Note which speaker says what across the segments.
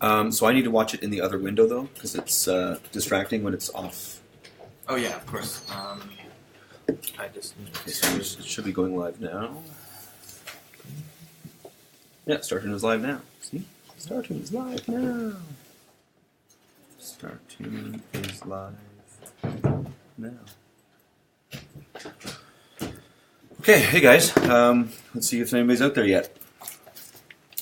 Speaker 1: So I need to watch it in the other window though, because it's distracting when it's off.
Speaker 2: Oh yeah, of course. I just need
Speaker 1: Okay, so it should be going live now. Yeah, Startoon is live now. See? Startoon is live now. Startoon is live now. Okay, hey guys. Let's see if anybody's out there yet.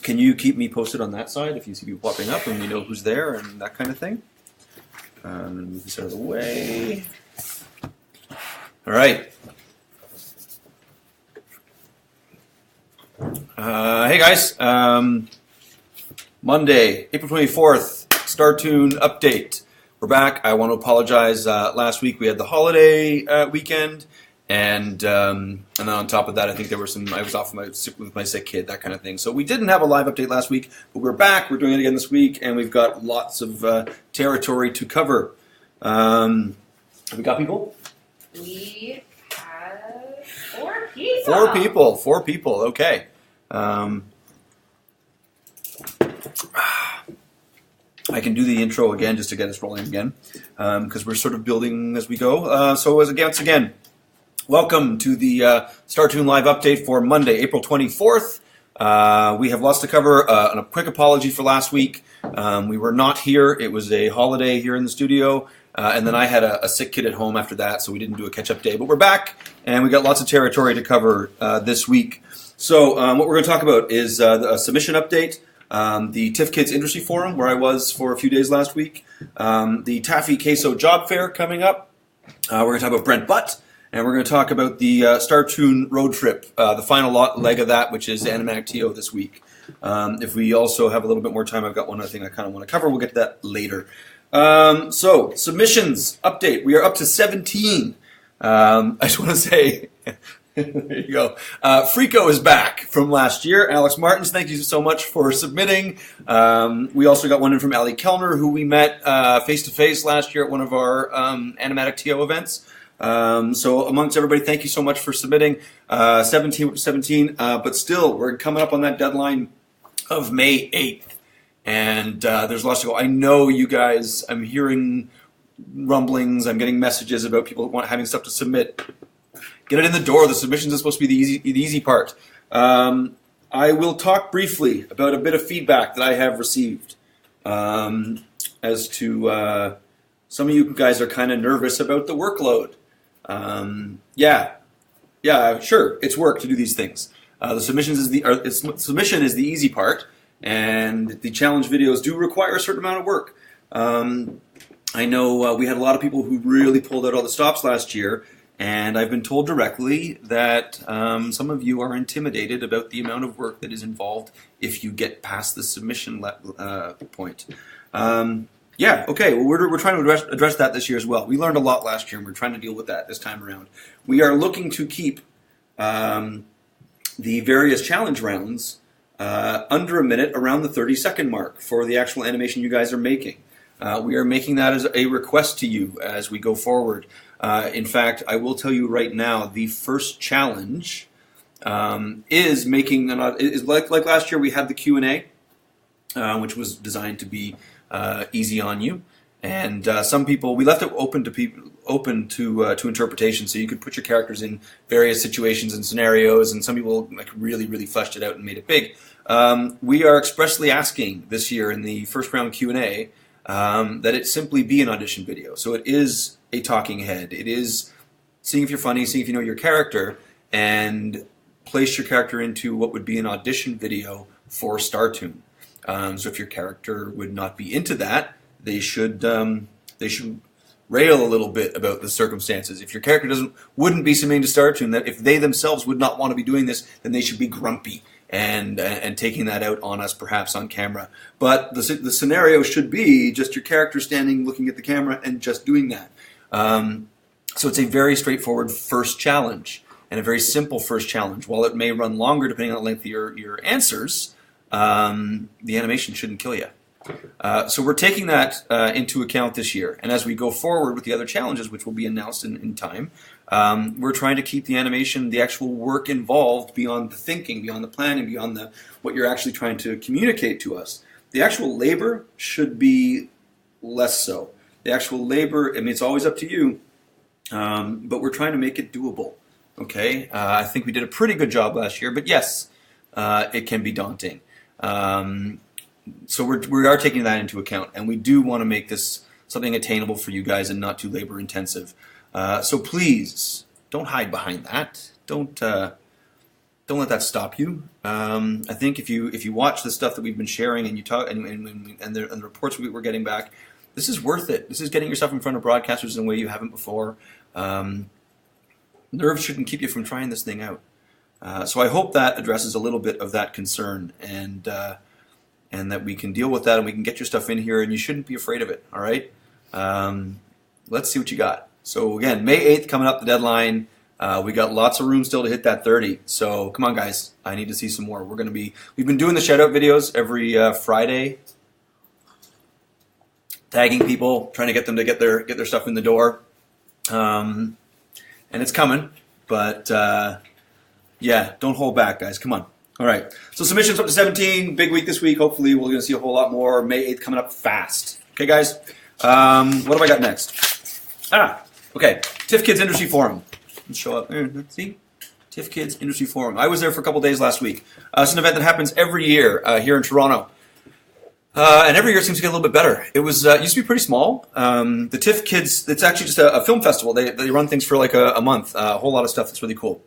Speaker 1: Can you keep me posted on that side if you see people popping up and we know who's there and that kind of thing? Move this out of the way. All right. Hey guys. Monday, April 24th, Startoon update. We're back. I want to apologize. Last week we had the holiday weekend. And then on top of that, I think there were I was off with my sick kid, that kind of thing. So we didn't have a live update last week, but we're back. We're doing it again this week, and we've got lots of territory to cover. Have we got people?
Speaker 3: We have 4 people.
Speaker 1: 4 people, okay. I can do the intro again just to get us rolling again, because we're sort of building as we go. So once again, welcome to the Startoon Live update for Monday, April 24th. We have lots to cover. A quick apology for last week. We were not here. It was a holiday here in the studio. And then I had a sick kid at home after that, so we didn't do a catch-up day. But we're back, and we got lots of territory to cover this week. So what we're going to talk about is a submission update, the TIFF Kids Industry Forum, where I was for a few days last week, the Taffy Queso Job Fair coming up. We're going to talk about Brent Butt. And we're going to talk about the Startoon road trip, the final leg of that, which is Animatic TO this week. If we also have a little bit more time, I've got one other thing I kind of want to cover. We'll get to that later. So, submissions update. We are up to 17. I just want to say, there you go. Frico is back from last year. Alex Martins, thank you so much for submitting. We also got one in from Ali Kellner, who we met face-to-face last year at one of our Animatic TO events. So amongst everybody, thank you so much for submitting. 17, but still, we're coming up on that deadline of May 8th, and there's lots to go. I know you guys, I'm hearing rumblings, I'm getting messages about people having stuff to submit. Get it in the door. The submissions is supposed to be the easy part. I will talk briefly about a bit of feedback that I have received as to some of you guys are kind of nervous about the workload. Yeah, sure, it's work to do these things. The submission is the easy part, and the challenge videos do require a certain amount of work. I know we had a lot of people who really pulled out all the stops last year, and I've been told directly that some of you are intimidated about the amount of work that is involved if you get past the submission point. Yeah, okay, well, we're trying to address that this year as well. We learned a lot last year, and we're trying to deal with that this time around. We are looking to keep the various challenge rounds under a minute, around the 30-second mark for the actual animation you guys are making. We are making that as a request to you as we go forward. In fact, I will tell you right now, the first challenge is making is like last year we had the Q&A, which was designed to be easy on you, and some people we left it open to interpretation, so you could put your characters in various situations and scenarios, and some people really fleshed it out and made it big. We are expressly asking this year in the first round Q&A that it simply be an audition video. So it is a talking head. It is seeing if you're funny, seeing if you know your character, and place your character into what would be an audition video for Startoon. So if your character would not be into that, they should rail a little bit about the circumstances. If your character wouldn't be submitting to Startoon, that if they themselves would not want to be doing this, then they should be grumpy and taking that out on us, perhaps on camera. But the scenario should be just your character standing, looking at the camera, and just doing that. So it's a very straightforward first challenge, and a very simple first challenge. While it may run longer depending on the length of your answers, the animation shouldn't kill you. So we're taking that into account this year, and as we go forward with the other challenges, which will be announced in time, we're trying to keep the animation, the actual work involved, beyond the thinking, beyond the planning, beyond what you're actually trying to communicate to us. The actual labor should be less so. The actual labor, I mean, it's always up to you, but we're trying to make it doable. Okay, I think we did a pretty good job last year, but yes, it can be daunting. So we are taking that into account, and we do want to make this something attainable for you guys and not too labor intensive. So please don't hide behind that. Don't let that stop you. I think if you watch the stuff that we've been sharing and you talk and the reports we're getting back, this is worth it. This is getting yourself in front of broadcasters in a way you haven't before. Nerves shouldn't keep you from trying this thing out. So I hope that addresses a little bit of that concern, and that we can deal with that and we can get your stuff in here, and you shouldn't be afraid of it. All right. Let's see what you got. So again, May 8th coming up, the deadline. We got lots of room still to hit that 30. So come on, guys. I need to see some more. We've been doing the shout out videos every Friday, tagging people, trying to get them to get their stuff in the door. And it's coming, but yeah, don't hold back, guys. Come on. All right. So submissions up to 17. Big week this week. Hopefully we're going to see a whole lot more. May 8th coming up fast. Okay, guys. What have I got next? Okay. TIFF Kids Industry Forum. Let's show up. Let's see. TIFF Kids Industry Forum. I was there for a couple days last week. It's an event that happens every year here in Toronto. And every year it seems to get a little bit better. It was used to be pretty small. The TIFF Kids, it's actually just a film festival. They run things for like a month. A whole lot of stuff that's really cool.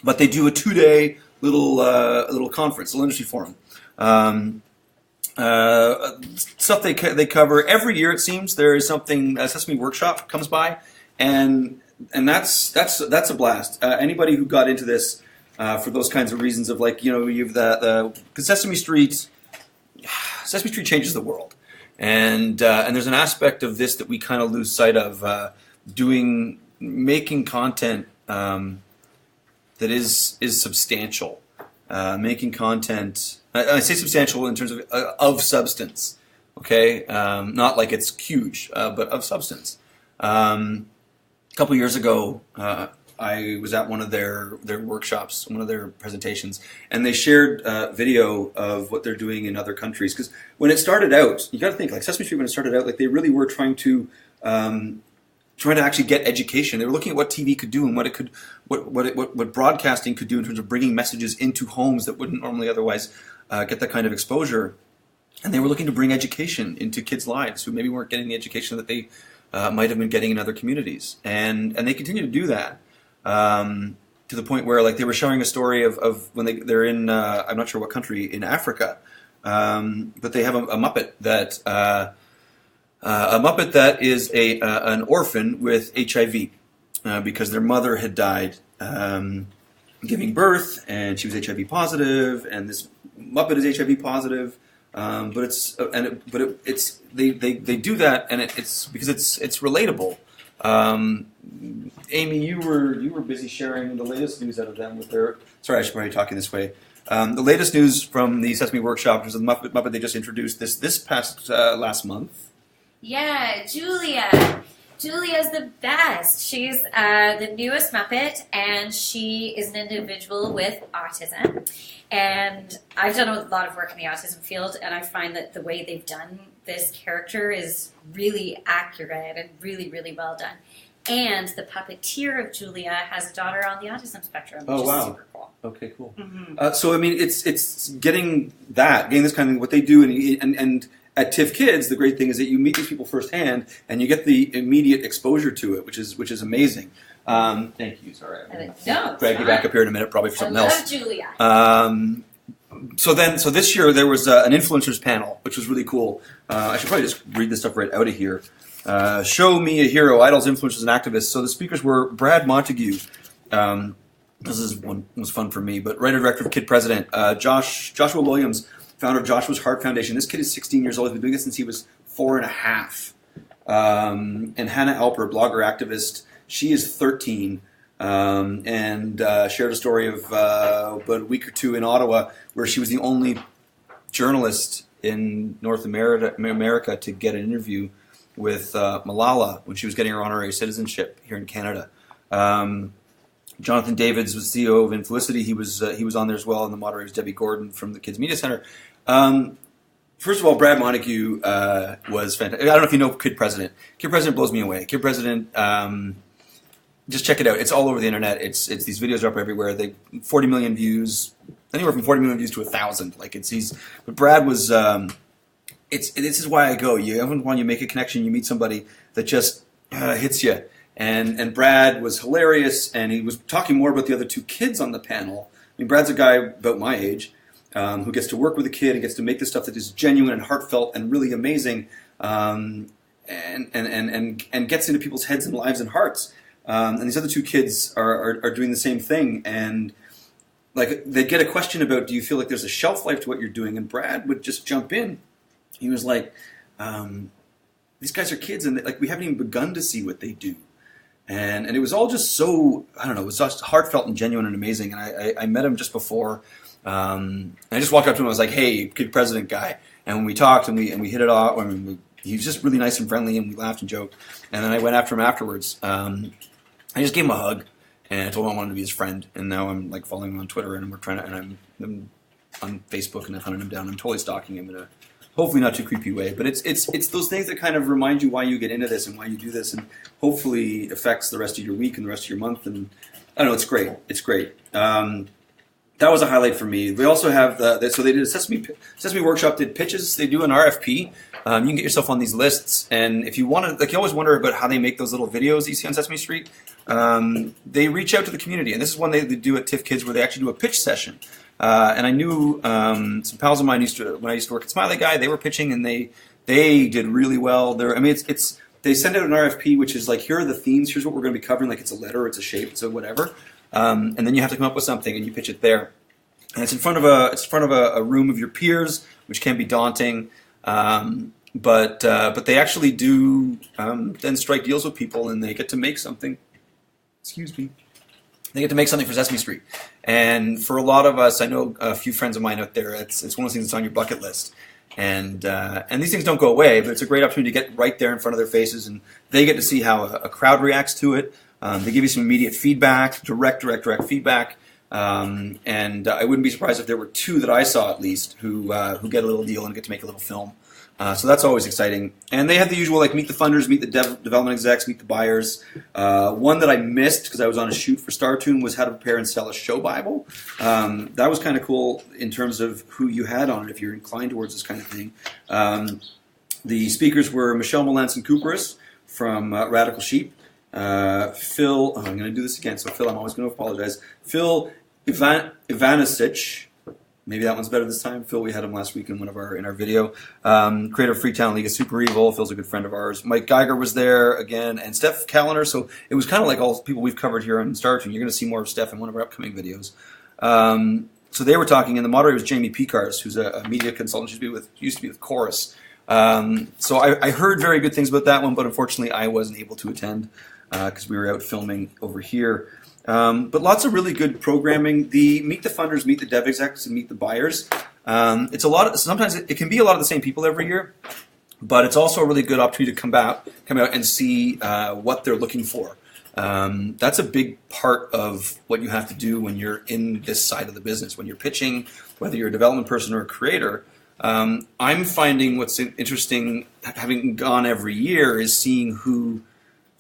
Speaker 1: But they do a 2-day little conference, a little industry forum. Stuff they cover every year. It seems there is something. A Sesame Workshop comes by, and that's a blast. Anybody who got into this for those kinds of reasons of like you've because Sesame Street changes the world, and there's an aspect of this that we kind of lose sight of. Making content that is substantial. Making content, I say substantial in terms of substance, okay? Not like it's huge, but of substance. A couple years ago, I was at one of their workshops, one of their presentations, and they shared video of what they're doing in other countries. Because when it started out, you got to think, like Sesame Street, when it started out, like they really were trying to actually get education. They were looking at what TV could do and what broadcasting could do in terms of bringing messages into homes that wouldn't normally otherwise get that kind of exposure. And they were looking to bring education into kids' lives who maybe weren't getting the education that they might have been getting in other communities. And they continue to do that to the point where, like, they were showing a story of when they're in I'm not sure what country in Africa, but they have a Muppet that. A Muppet that is an orphan with HIV because their mother had died giving birth, and she was HIV positive, and this Muppet is HIV positive. But they do that, and it's because it's relatable. Amy, you were busy sharing the latest news out of them with their. Sorry, I should probably be talking this way. The latest news from the Sesame Workshop, which is the Muppet they just introduced this past last month.
Speaker 3: Yeah, Julia. Julia's the best. She's the newest Muppet, and she is an individual with autism. And I've done a lot of work in the autism field, and I find that the way they've done this character is really accurate and really, really well done. And the puppeteer of Julia has a daughter on the autism spectrum, which is super cool.
Speaker 1: Okay, cool.
Speaker 3: Mm-hmm.
Speaker 1: So I mean, it's getting this kind of what they do, and at TIFF Kids, the great thing is that you meet these people firsthand, and you get the immediate exposure to it, which is amazing. Thank you. Sorry,
Speaker 3: No,
Speaker 1: drag you back up here in a minute, probably for something else.
Speaker 3: I love Julia.
Speaker 1: So this year there was an influencers panel, which was really cool. I should probably just read this stuff right out of here. Show me a hero, idols, influencers, and activists. So the speakers were Brad Montague. This was fun for me, but writer-director of Kid President, Joshua Williams, founder of Joshua's Heart Foundation. This kid is 16 years old. He's been doing this since he was 4.5. And Hannah Alper, blogger, activist. She is 13 and shared a story of about a week or two in Ottawa where she was the only journalist in North America to get an interview with Malala when she was getting her honorary citizenship here in Canada. Jonathan Davids was CEO of Infelicity. He was on there as well, and the moderator is Debbie Gordon from the Kids Media Center. First of all, Brad Montague was fantastic. I don't know if you know Kid President. Kid President blows me away. Kid President, just check it out. It's all over the internet. It's these videos are up everywhere. 40 million views, anywhere from 40 million views to 1,000. Like but Brad was. This is why I go. When you make a connection, you meet somebody that just hits you. And Brad was hilarious, and he was talking more about the other two kids on the panel. I mean, Brad's a guy about my age who gets to work with a kid and gets to make the stuff that is genuine and heartfelt and really amazing, and gets into people's heads and lives and hearts. And these other two kids are doing the same thing, and like they get a question about, do you feel like there's a shelf life to what you're doing? And Brad would just jump in. He was like, these guys are kids, and like we haven't even begun to see what they do. And it was all just so, I don't know, it was just heartfelt and genuine and amazing. And I met him just before. And I just walked up to him. I was like, "Hey, Kid President guy." And when we talked and we hit it off, he was just really nice and friendly, and we laughed and joked. And then I went after him afterwards. I just gave him a hug, and I told him I wanted to be his friend. And now I'm like following him on Twitter, and I'm on Facebook, and I've hunted him down. I'm totally stalking him in a hopefully not too creepy way. But it's those things that kind of remind you why you get into this and why you do this, and hopefully affects the rest of your week and the rest of your month. And I don't know, it's great. It's great. That was a highlight for me. We also have so they did a Sesame Workshop did pitches. They do an RFP. You can get yourself on these lists, and if you want to, like, you always wonder about how they make those little videos you see on Sesame Street. They reach out to the community, and this is one they do at TIFF Kids, where they actually do a pitch session. And I knew some pals of mine when I used to work at Smiley Guy, they were pitching, and they did really well. They send out an RFP, which is like, here are the themes, here's what we're going to be covering, like it's a letter, it's a shape, it's a whatever. And then you have to come up with something, and you pitch it there. And it's in front of a room of your peers, which can be daunting. But they actually do then strike deals with people, and they get to make something. Excuse me. They get to make something for Sesame Street. And for a lot of us, I know a few friends of mine out there, it's one of those things that's on your bucket list. And these things don't go away, but it's a great opportunity to get right there in front of their faces, and they get to see how a crowd reacts to it. They give you some immediate feedback, direct feedback. And I wouldn't be surprised if there were two that I saw at least who get a little deal and get to make a little film. So that's always exciting. And they have the usual, like, meet the funders, meet the development execs, meet the buyers. One that I missed because I was on a shoot for Startoon was how to prepare and sell a show Bible. That was kind of cool in terms of who you had on it, if you're inclined towards this kind of thing. The speakers were Michelle Melanson-Cooperis from Radical Sheep. Phil, I'm going to do this again, so Phil, I'm always going to apologize. Phil Ivanisic. Maybe that one's better this time. Phil, we had him last week in in our video. Creator of Freetown League of Super Evil. Phil's a good friend of ours. Mike Geiger was there again, and Steph Callender. So it was kind of like all the people we've covered here on Startoon. You're going to see more of Steph in one of our upcoming videos. So they were talking, and the moderator was Jamie Picars, who's a media consultant. She used to be with Chorus. So I heard very good things about that one, but unfortunately I wasn't able to attend because we were out filming over here. But lots of really good programming. The Meet the Funders, Meet the Dev Execs, and Meet the Buyers. It's a lot. Sometimes it can be a lot of the same people every year, but it's also a really good opportunity to come out and see what they're looking for. That's a big part of what you have to do when you're in this side of the business. When you're pitching, whether you're a development person or a creator, I'm finding what's interesting, having gone every year, is seeing who.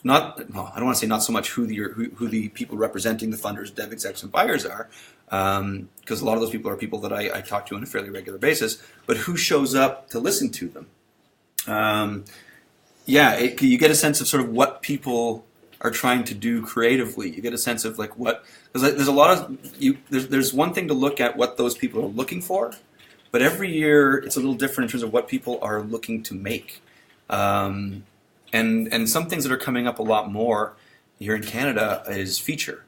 Speaker 1: I don't want to say not so much who the people representing the funders, dev execs, and buyers are, because a lot of those people are people that I talk to on a fairly regular basis, but who shows up to listen to them. You get a sense of sort of what people are trying to do creatively. You get a sense of like what, because there's a lot of, there's one thing to look at what those people are looking for, but every year it's a little different in terms of what people are looking to make. And some things that are coming up a lot more here in Canada is feature,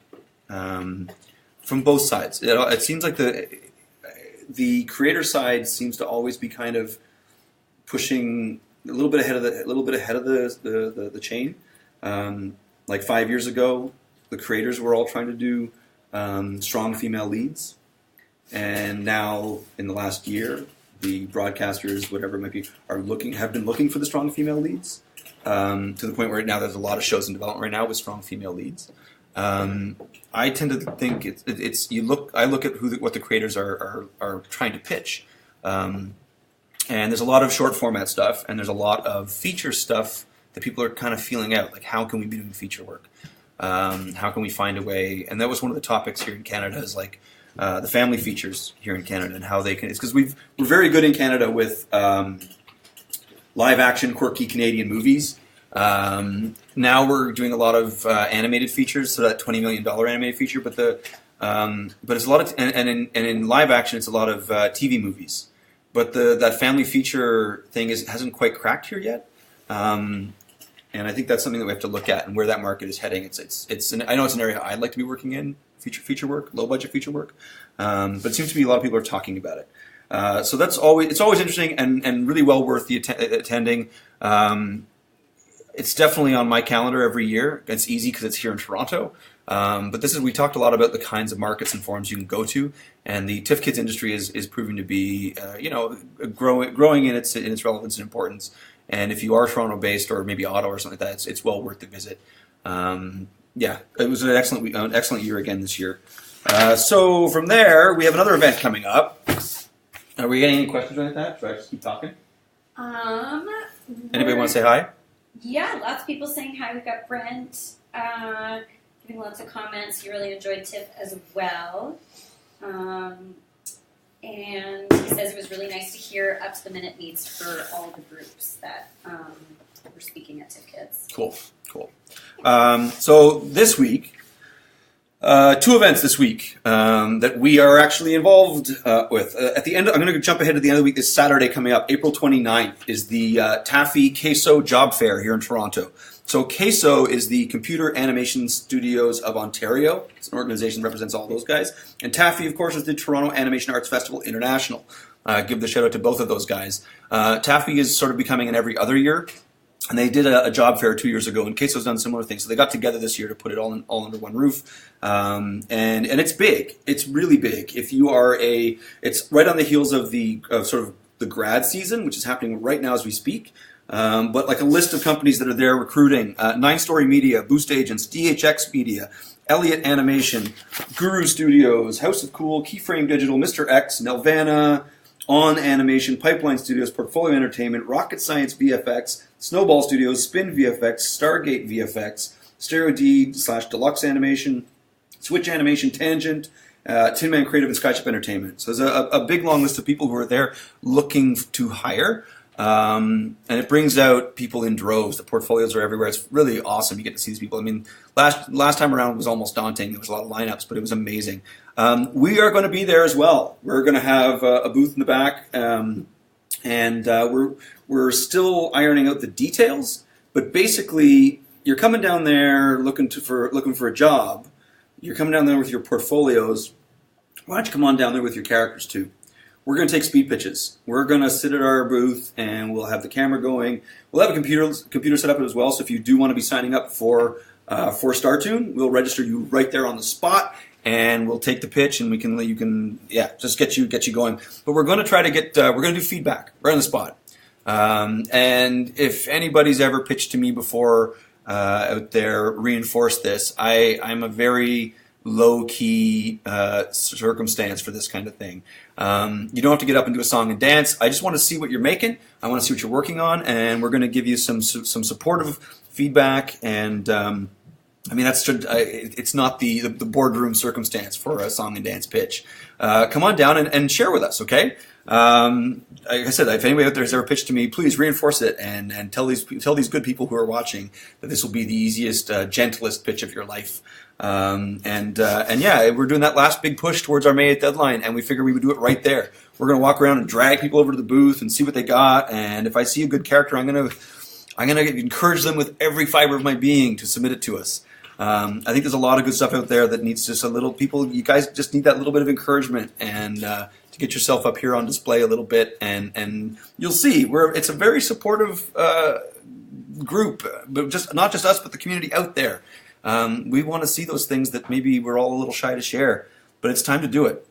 Speaker 1: from both sides. It seems like the creator side seems to always be kind of pushing a little bit ahead of the chain. Like 5 years ago, the creators were all trying to do strong female leads, and now in the last year, the broadcasters, whatever it might be, have been looking for the strong female leads. To the point where now there's a lot of shows in development right now with strong female leads. I tend to think I look at what the creators are trying to pitch. And there's a lot of short format stuff, and there's a lot of feature stuff that people are kind of feeling out. Like, how can we be doing feature work? How can we find a way? And that was one of the topics here in Canada, is like the family features here in Canada and how they can. It's because we're very good in Canada with live action, quirky Canadian movies. Now we're doing a lot of animated features, so that $20 million animated feature. But it's a lot of and in live action, it's a lot of TV movies. But that family feature thing hasn't quite cracked here yet, and I think that's something that we have to look at and where that market is heading. I know it's an area I'd like to be working in, feature work, low budget feature work, but it seems to be a lot of people are talking about it. So it's always interesting and really well worth the attending. It's definitely on my calendar every year. It's easy because it's here in Toronto. But we talked a lot about the kinds of markets and forums you can go to, and the TIFF Kids industry is proving to be, growing in its relevance and importance. And if you are Toronto-based or maybe Ottawa or something like that, it's well worth the visit. It was an excellent year again this year. So from there, we have another event coming up. Are we getting any questions like that? Should I just keep talking? Anybody want to say hi?
Speaker 3: Yeah, lots of people saying hi. We've got Brent giving lots of comments. He really enjoyed TIFF as well. And he says it was really nice to hear up to the minute needs for all the groups that were speaking at TIFF Kids.
Speaker 1: Cool. So this week, two events this week that we are actually involved with. At the end, I'm going to jump ahead to the end of the week. This Saturday coming up, April 29th, is the Taffy CASO Job Fair here in Toronto. So CASO is the Computer Animation Studios of Ontario. It's an organization that represents all those guys. And Taffy, of course, is the Toronto Animation Arts Festival International. Give the shout out to both of those guys. Taffy is sort of becoming an every other year. And they did a job fair 2 years ago, and CASO's done similar things. So they got together this year to put it all under one roof. And it's big. It's really big. If you are it's right on the heels of sort of the grad season, which is happening right now as we speak. But like a list of companies that are there recruiting: 9 Story Media, Boost Agents, DHX Media, Elliott Animation, Guru Studios, House of Cool, Keyframe Digital, Mr. X, Nelvana, On Animation, Pipeline Studios, Portfolio Entertainment, Rocket Science VFX, Snowball Studios, Spin VFX, Stargate VFX, Stereo D/Deluxe Animation, Switch Animation, Tangent, Tin Man Creative, and Skyship Entertainment. So there's a big long list of people who are there looking to hire. And it brings out people in droves. The portfolios are everywhere. It's really awesome. You get to see these people. I mean, last time around was almost daunting. There was a lot of lineups, but it was amazing. We are going to be there as well. We're going to have a booth in the back, and we're still ironing out the details. But basically, you're coming down there looking for a job. You're coming down there with your portfolios. Why don't you come on down there with your characters too? We're going to take speed pitches. We're going to sit at our booth, and we'll have the camera going. We'll have a computer set up as well, so if you do want to be signing up for Startoon, we'll register you right there on the spot, and we'll take the pitch, and you can just get you going. But we're going to try to we're going to do feedback right on the spot. And if anybody's ever pitched to me before out there, reinforce this. I'm a very low-key circumstance for this kind of thing. You don't have to get up and do a song and dance. I just want to see what you're making. I want to see what you're working on, and we're going to give you some supportive feedback. And I mean, it's not the boardroom circumstance for a song and dance pitch. Come on down and share with us, okay? Like I said, if anybody out there has ever pitched to me, please reinforce it and tell these good people who are watching that this will be the easiest, gentlest pitch of your life. We're doing that last big push towards our May 8th deadline, and we figured we would do it right there. We're going to walk around and drag people over to the booth and see what they got, and if I see a good character, I'm going to encourage them with every fiber of my being to submit it to us. I think there's a lot of good stuff out there that needs just you guys just need that little bit of encouragement and to get yourself up here on display a little bit, and you'll see it's a very supportive group, but not just us, but the community out there. We want to see those things that maybe we're all a little shy to share, but it's time to do it.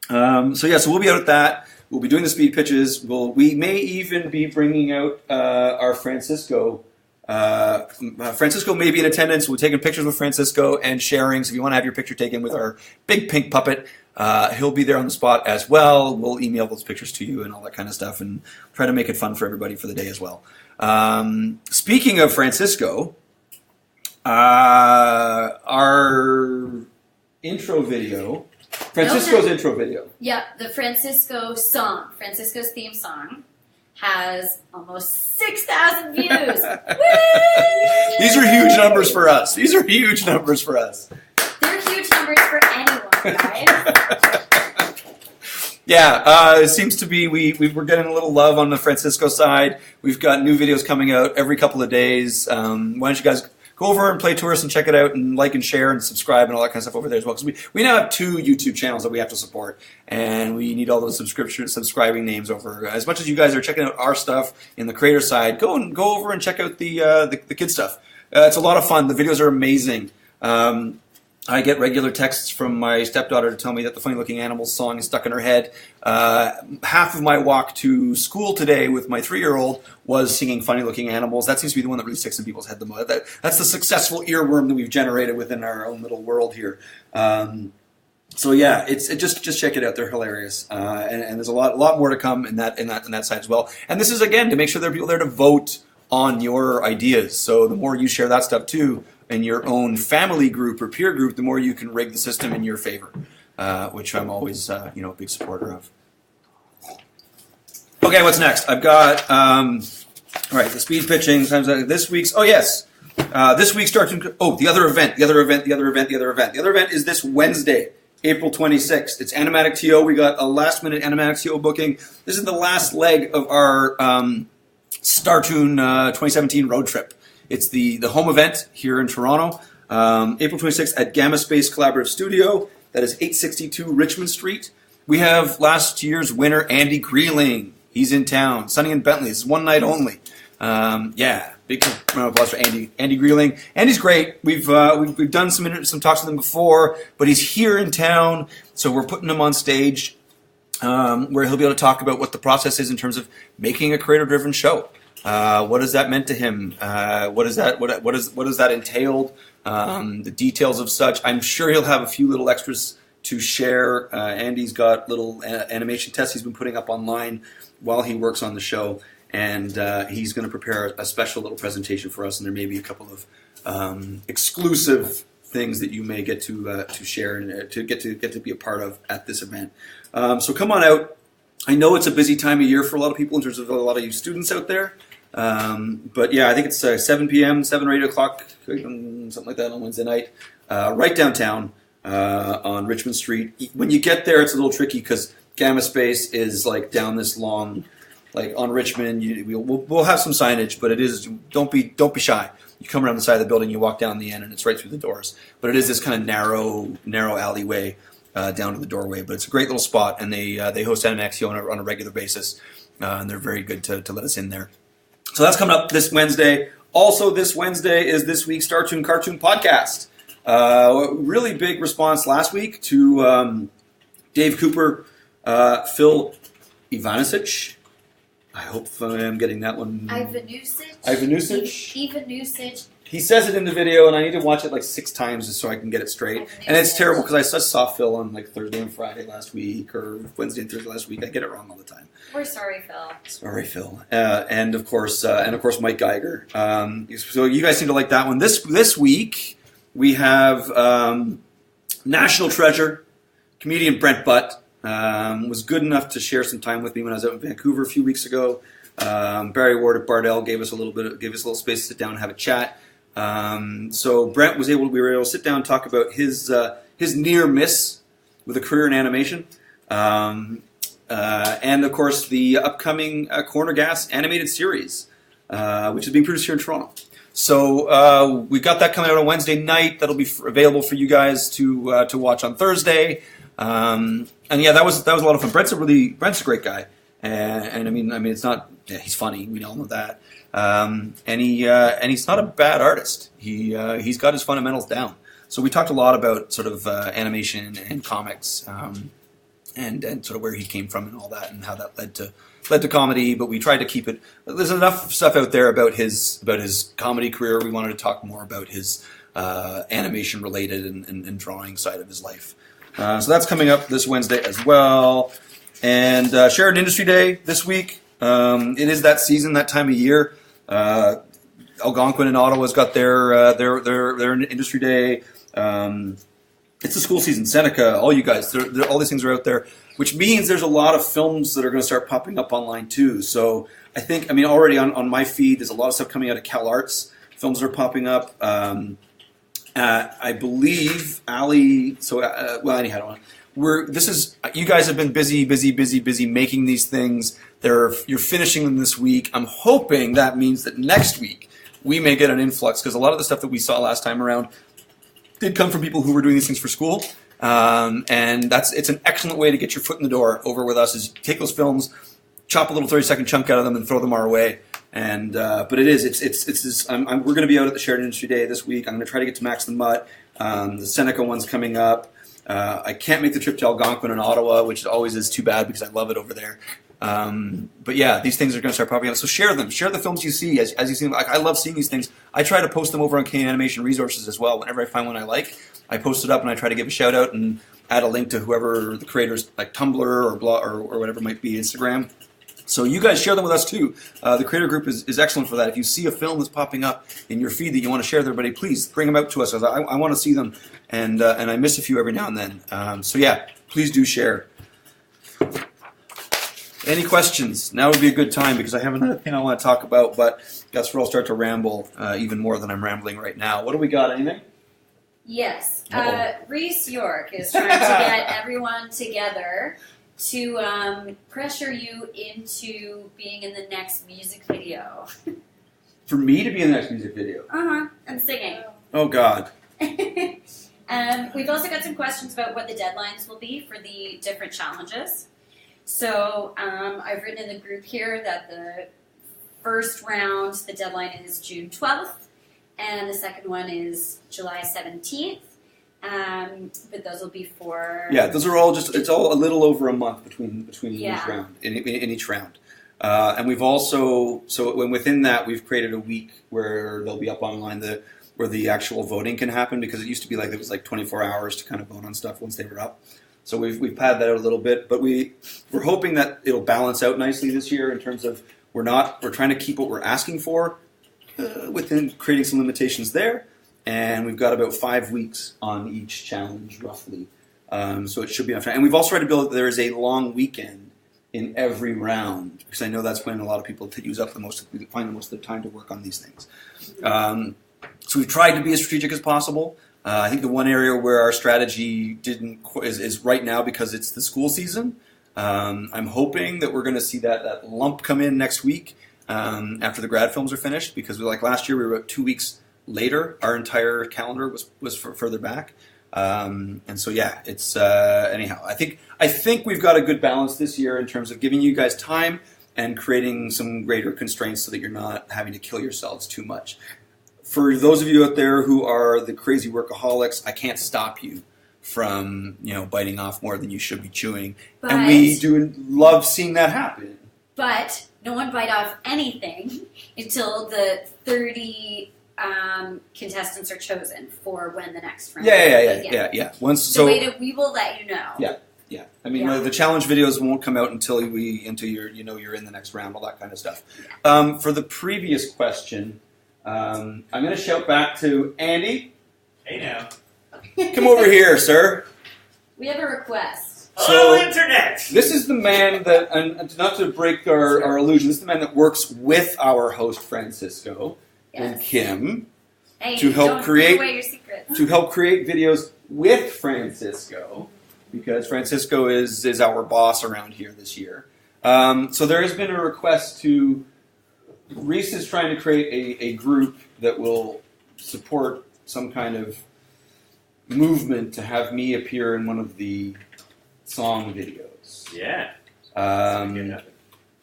Speaker 1: So we'll be out at that. We'll be doing the speed pitches. We may even be bringing out our Francisco. Francisco may be in attendance. We're taking pictures with Francisco and sharing. So if you want to have your picture taken with our big pink puppet, He'll be there on the spot as well. We'll email those pictures to you and all that kind of stuff, and try to make it fun for everybody for the day as well. Speaking of Francisco, our intro video, Francisco's intro video.
Speaker 3: Yeah, the Francisco's theme song, has almost 6,000 views. Whee!
Speaker 1: These are huge numbers for us.
Speaker 3: They're huge numbers for anyone, guys.
Speaker 1: Yeah, it seems to be we're getting a little love on the Francisco side. We've got new videos coming out every couple of days. Why don't you guys go over and play Tourist and check it out and like and share and subscribe and all that kind of stuff over there as well. Because we now have 2 YouTube channels that we have to support, and we need all those subscribing names over. As much as you guys are checking out our stuff in the creator side, go over and check out the kid stuff. It's a lot of fun. The videos are amazing. I get regular texts from my stepdaughter to tell me that the Funny Looking Animals song is stuck in her head. Half of my walk to school today with my 3-year-old was singing Funny Looking Animals. That seems to be the one that really sticks in people's head the most. That's the successful earworm that we've generated within our own little world here. So yeah, just check it out. They're hilarious, and there's a lot more to come in that side as well. And this is again to make sure there are people there to vote on your ideas. So the more you share that stuff too, in your own family group or peer group, the more you can rig the system in your favor, which I'm always a big supporter of. Okay, what's next? I've got all right, the speed pitching. This week's this week's Startoon. Oh, the other event. The other event is this Wednesday, April 26th. It's Animatic TO. We got a last-minute Animatic TO booking. This is the last leg of our Startoon 2017 road trip. It's the home event here in Toronto, April 26th at Gamma Space Collaborative Studio. That is 862 Richmond Street. We have last year's winner, Andy Greeling. He's in town. Sunny and Bentley. It's one night only. Big round of applause for Andy Greeling. Andy's great. We've done some talks with him before, but he's here in town, so we're putting him on stage where he'll be able to talk about what the process is in terms of making a creator-driven show. What has that meant to him? What does that entailed? The details of such. I'm sure he'll have a few little extras to share. Andy's got little animation tests he's been putting up online while he works on the show, and he's going to prepare a special little presentation for us. And there may be a couple of exclusive things that you may get to share and to get to be a part of at this event. So come on out. I know it's a busy time of year for a lot of people in terms of a lot of you students out there. But yeah, I think it's 7 p.m., 7 or 8 o'clock, something like that on Wednesday night, right downtown on Richmond Street. When you get there, it's a little tricky because Gamma Space is like down this long, like on Richmond. We'll have some signage, but it is don't be shy. You come around the side of the building, you walk down the end, and it's right through the doors. But it is this kind of narrow alleyway down to the doorway. But it's a great little spot, and they host Animaxio on a regular basis, and they're very good to let us in there. So that's coming up this Wednesday. Also this Wednesday is this week's Startoon Cartoon Podcast. Really big response last week to Dave Cooper, Phil Ivanisic. I hope I'm getting that one. Ivanusich. He says it in the video, and I need to watch it like 6 times just so I can get it straight. And it's terrible because I just saw Phil on like Thursday and Friday last week, or Wednesday and Thursday last week. I get it wrong all the time.
Speaker 3: We're sorry, Phil.
Speaker 1: Sorry, Phil. And of course, Mike Geiger. So you guys seem to like that one. This week we have national treasure comedian Brent Butt. Was good enough to share some time with me when I was out in Vancouver a few weeks ago. Barry Ward at Bardell gave us a little space to sit down and have a chat. So Brent we were able to sit down and talk about his near miss with a career in animation, and of course the upcoming Corner Gas animated series, which is being produced here in Toronto. So we got that coming out on Wednesday night. That'll be available for you guys to watch on Thursday. And yeah, that was a lot of fun. Brent's a great guy, and I mean it's not. Yeah, he's funny. We all know that. And he's not a bad artist. He's got his fundamentals down. So we talked a lot about sort of animation and comics, and sort of where he came from and all that, and how that led to comedy. But we tried to keep it. There's enough stuff out there about his comedy career. We wanted to talk more about his animation related and drawing side of his life. So that's coming up this Wednesday as well. And Sheridan Industry Day this week. It is that season, that time of year. Algonquin and Ottawa's got their Industry Day. It's the school season. Seneca, all you guys, all these things are out there, which means there's a lot of films that are going to start popping up online too. So I think, already on my feed, there's a lot of stuff coming out of Cal Arts. Films are popping up. I believe Ali. Anyhow, you guys have been busy making these things. You're finishing them this week. I'm hoping that means that next week we may get an influx, because a lot of the stuff that we saw last time around did come from people who were doing these things for school. And it's an excellent way to get your foot in the door over with us, is take those films, chop a little 30-second chunk out of them, and throw them our way. And but we're going to be out at the Sheridan Industry Day this week. I'm going to try to get to Max the Mutt. The Seneca one's coming up. I can't make the trip to Algonquin and Ottawa, which always is too bad because I love it over there. But yeah, these things are going to start popping up. So share them. Share the films you see as you see them. Like, I love seeing these things. I try to post them over on Canadian Animation Resources as well. Whenever I find one I like, I post it up and I try to give a shout out and add a link to whoever the creators, like Tumblr or blog or whatever it might be, Instagram. So you guys share them with us too. The creator group is excellent for that. If you see a film that's popping up in your feed that you want to share with everybody, please bring them out to us. I want to see them, and I miss a few every now and then. So yeah, please do share. Any questions? Now would be a good time, because I have another thing I want to talk about, but that's where I'll start to ramble even more than I'm rambling right now. What do we got? Anything?
Speaker 3: Yes. Reese York is trying to get everyone together to pressure you into being in the next music video.
Speaker 1: For me to be in the next music video?
Speaker 3: Uh-huh. And singing.
Speaker 1: Oh, God.
Speaker 3: We've also got some questions about what the deadlines will be for the different challenges. So I've written in the group here that the first round, the deadline is June 12th, and the second one is July 17th. But those will be for... Yeah, those are all it's all a little over a month between each round, in each round. And we've also, within that, we've created a week where they'll be up online where the actual voting can happen, because it used to be it was 24 hours to kind of vote on stuff once they were up. So we've padded that out a little bit, but we're hoping that it'll balance out nicely this year in terms of we're trying to keep what we're asking for within creating some limitations there. And we've got about 5 weeks on each challenge, roughly. So it should be enough time. And we've also tried to build that there is a long weekend in every round, because I know that's when a lot of people find the most of the time to work on these things. So we've tried to be as strategic as possible. I think the one area where our strategy is right now, because it's the school season. I'm hoping that we're going to see that lump come in next week after the grad films are finished, because last year we were about 2 weeks later. Our entire calendar was further back, and so yeah, it's anyhow. I think we've got a good balance this year in terms of giving you guys time and creating some greater constraints so that you're not having to kill yourselves too much. For those of you out there who are the crazy workaholics, I can't stop you from biting off more than you should be chewing, and we do love seeing that happen. But no one bite off anything until the 30 contestants are chosen for when the next round. Yeah. We will let you know. Yeah. The challenge videos won't come out until you're in the next round, all that kind of stuff. Yeah. For the previous question, I'm going to shout back to Andy.
Speaker 2: Hey now.
Speaker 1: Come over here, sir.
Speaker 3: We have a request.
Speaker 2: Hello, Internet!
Speaker 1: This is the man that, and not to break our illusion, this is the man that works with our host Francisco and Kim to help create videos with Francisco, because Francisco is our boss around here this year. So there has been a request to... Reese is trying to create a group that will support some kind of movement to have me appear in one of the song videos.
Speaker 2: Yeah.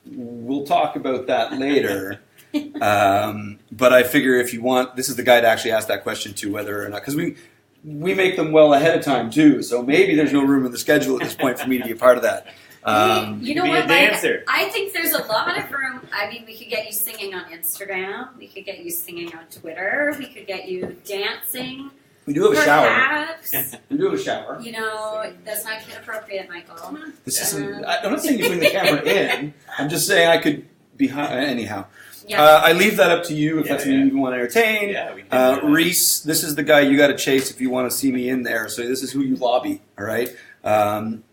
Speaker 1: We'll talk about that later. But I figure if you want, this is the guy to actually ask that question to, whether or not, because we make them well ahead of time too, so maybe there's no room in the schedule at this point for me to be a part of that.
Speaker 3: You know what, I think there's a lot of room. We could get you singing on Instagram. We could get you singing on Twitter. We could get you dancing
Speaker 1: We do have a shower.
Speaker 3: Perhaps.
Speaker 1: We do have a shower.
Speaker 3: You know, that's not kid appropriate, Michael.
Speaker 1: This isn't. I'm not saying you bring the camera in. I'm just saying I could be anyhow.
Speaker 3: Yeah.
Speaker 1: I leave that up to you if that's something you want to entertain.
Speaker 2: Yeah, we can.
Speaker 1: Reese, this is the guy you got to chase if you want to see me in there. So this is who you lobby. All right. I'm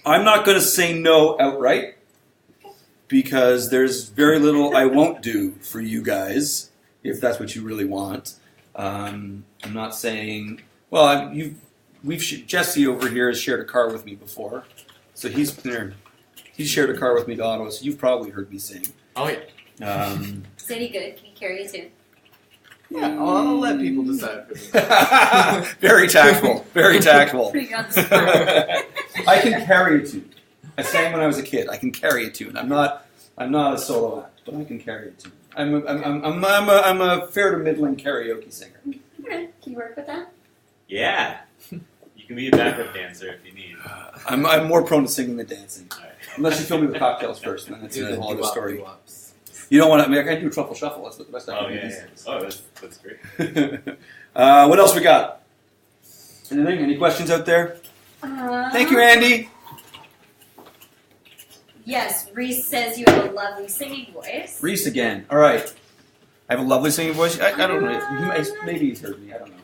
Speaker 1: not going to say no outright because there's very little I won't do for you guys if that's what you really want. I'm not saying. Well, Jesse over here has shared a car with me before, so he's shared a car with me to Ottawa. So you've probably heard me sing.
Speaker 2: Oh yeah.
Speaker 3: Is he good? Can he carry a tune?
Speaker 2: Yeah, I'll let people decide for me.
Speaker 1: Very tactful. Very tactful.
Speaker 3: Putting you on the spot.
Speaker 1: I can carry a tune. I sang when I was a kid. I can carry a tune. I'm not a solo act, but I can carry a tune. I'm a fair to middling karaoke singer.
Speaker 3: Okay. Can you work with that?
Speaker 4: Yeah. You can be a backup dancer if you need.
Speaker 1: I'm more prone to singing than dancing.
Speaker 4: All right.
Speaker 1: Unless you fill me with cocktails first, and then it's
Speaker 2: Do
Speaker 1: a
Speaker 2: the
Speaker 1: whole other
Speaker 2: doo-wop,
Speaker 1: story.
Speaker 2: doo-wops.
Speaker 1: You don't want to. I mean, I can do truffle shuffle. That's the best I
Speaker 4: Oh
Speaker 1: can do.
Speaker 4: yeah. Oh, that's great.
Speaker 1: What else we got? Anything? Any questions out there? Thank you, Andy.
Speaker 3: Yes, Reese says you have a lovely singing voice.
Speaker 1: Reese again. All right. I have a lovely singing voice. I don't know. Maybe he's heard me. I don't know.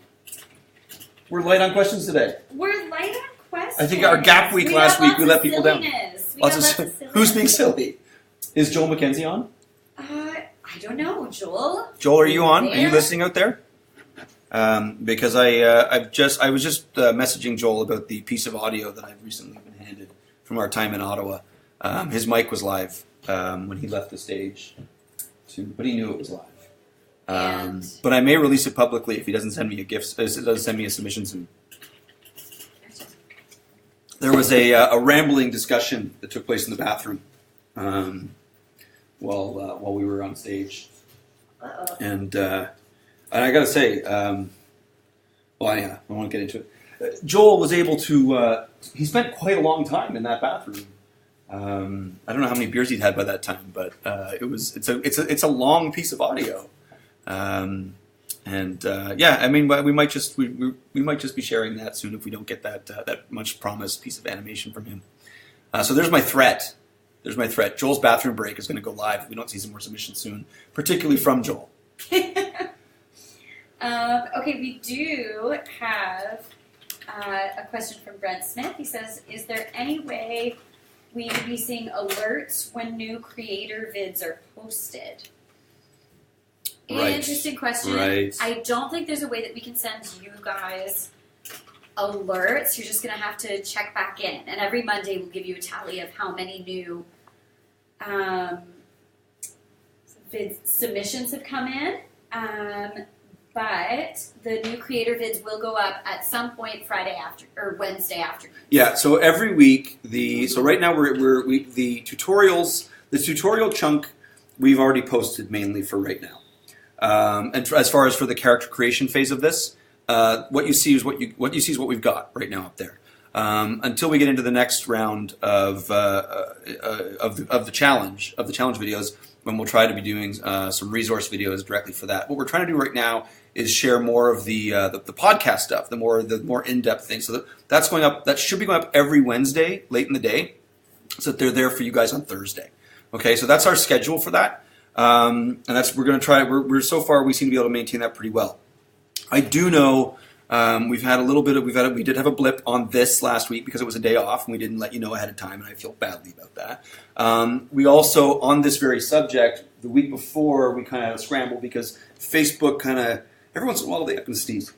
Speaker 1: We're light on questions today.
Speaker 3: We're light on questions.
Speaker 1: I think our gap week last week, we let people down.
Speaker 3: Lots of
Speaker 1: Who's being silly? Is Joel McKenzie on?
Speaker 3: I don't know, Joel.
Speaker 1: Joel, are you on?
Speaker 3: There?
Speaker 1: Are you listening out there? Because I was just messaging Joel about the piece of audio that I've recently been handed from our time in Ottawa. His mic was live when he left the stage, but he knew it was live. But I may release it publicly if he doesn't send me a gift. Doesn't send me a submission soon. There was a rambling discussion that took place in the bathroom while we were on stage, and I got to say, I won't get into it. Joel was able to. He spent quite a long time in that bathroom. I don't know how many beers he'd had by that time, but it's a long piece of audio. I mean, we might just be sharing that soon if we don't get that much promised piece of animation from him. So there's my threat. Joel's bathroom break is going to go live if we don't see some more submissions soon, particularly from Joel.
Speaker 3: Okay, we do have a question from Brent Smith. He says, "Is there any way we could be seeing alerts when new creator vids are posted?"
Speaker 1: Right.
Speaker 3: Interesting question.
Speaker 1: Right.
Speaker 3: I don't think there's a way that we can send you guys alerts. You're just going to have to check back in. And every Monday we'll give you a tally of how many new submissions have come in. But the new creator vids will go up at some point Friday after or Wednesday afternoon.
Speaker 1: Yeah. So every week, so right now the tutorial chunk we've already posted mainly for right now. And as far as for the character creation phase of this, what you see is what we've got right now up there. Until we get into the next round of the challenge videos, when we'll try to be doing some resource videos directly for that. What we're trying to do right now is share more of the podcast stuff, the more in-depth things. So that's going up. That should be going up every Wednesday late in the day, so that they're there for you guys on Thursday. Okay, so that's our schedule for that. And we're going to try. We're so far we seem to be able to maintain that pretty well. I do know we did have a blip on this last week because it was a day off and we didn't let you know ahead of time, and I feel badly about that. We also, on this very subject, the week before we kind of scrambled because Facebook kind of every once in a while they up and sneeze.